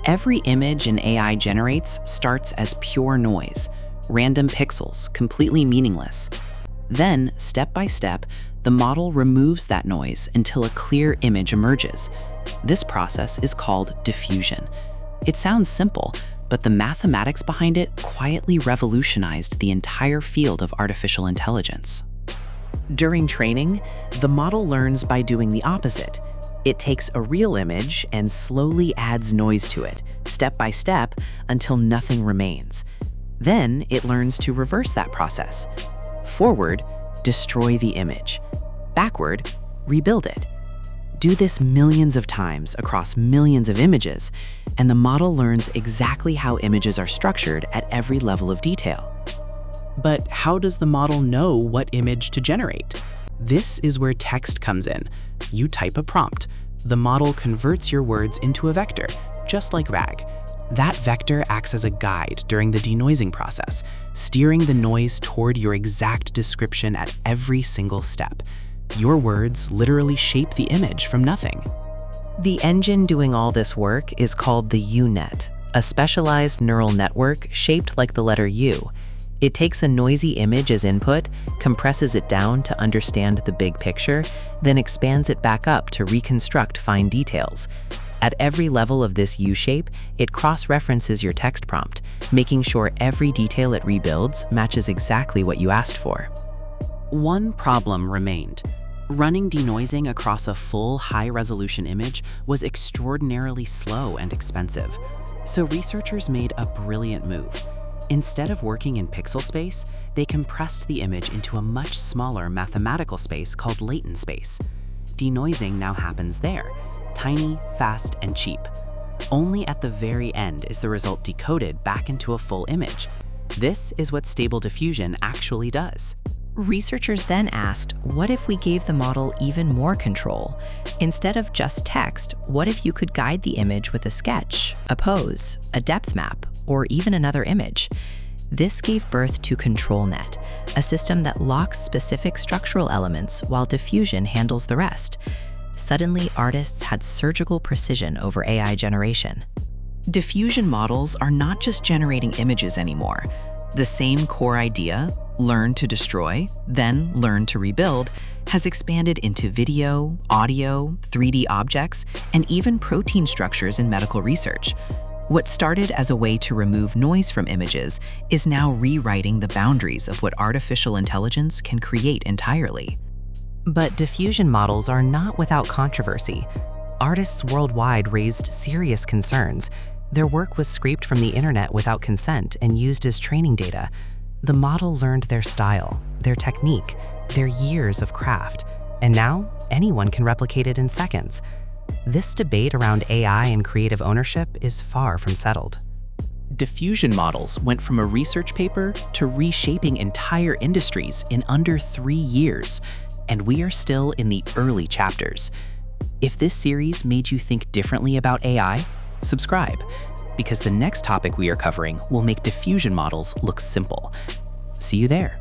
Every image an AI generates starts as pure noise, random pixels, completely meaningless. Then, step by step, the model removes that noise until a clear image emerges. This process is called diffusion. It sounds simple, but the mathematics behind it quietly revolutionized the entire field of artificial intelligence. During training, the model learns by doing the opposite. It takes a real image and slowly adds noise to it, step by step, until nothing remains. Then it learns to reverse that process. Forward, destroy the image. Backward, rebuild it. Do this millions of times across millions of images, and the model learns exactly how images are structured at every level of detail. But how does the model know what image to generate? This is where text comes in. You type a prompt. The model converts your words into a vector, just like RAG. That vector acts as a guide during the denoising process, steering the noise toward your exact description at every single step. Your words literally shape the image from nothing. The engine doing all this work is called the U-Net, a specialized neural network shaped like the letter U. It takes a noisy image as input, compresses it down to understand the big picture, then expands it back up to reconstruct fine details. At every level of this U-shape, it cross-references your text prompt, making sure every detail it rebuilds matches exactly what you asked for. One problem remained. Running denoising across a full high-resolution image was extraordinarily slow and expensive. So researchers made a brilliant move. Instead of working in pixel space, they compressed the image into a much smaller mathematical space called latent space. Denoising now happens there, tiny, fast, and cheap. Only at the very end is the result decoded back into a full image. This is what Stable Diffusion actually does. Researchers then asked, what if we gave the model even more control? Instead of just text, what if you could guide the image with a sketch, a pose, a depth map, or even another image? This gave birth to ControlNet, a system that locks specific structural elements while diffusion handles the rest. Suddenly, artists had surgical precision over AI generation. Diffusion models are not just generating images anymore. The same core idea, learn to destroy, then learn to rebuild, has expanded into video, audio, 3D objects, and even protein structures in medical research. What started as a way to remove noise from images is now rewriting the boundaries of what artificial intelligence can create entirely. But diffusion models are not without controversy. Artists worldwide raised serious concerns. Their work was scraped from the internet without consent and used as training data. The model learned their style, their technique, their years of craft, and now anyone can replicate it in seconds. This debate around AI and creative ownership is far from settled. Diffusion models went from a research paper to reshaping entire industries in under 3 years, and we are still in the early chapters. If this series made you think differently about AI, subscribe, because the next topic we are covering will make diffusion models look simple. See you there.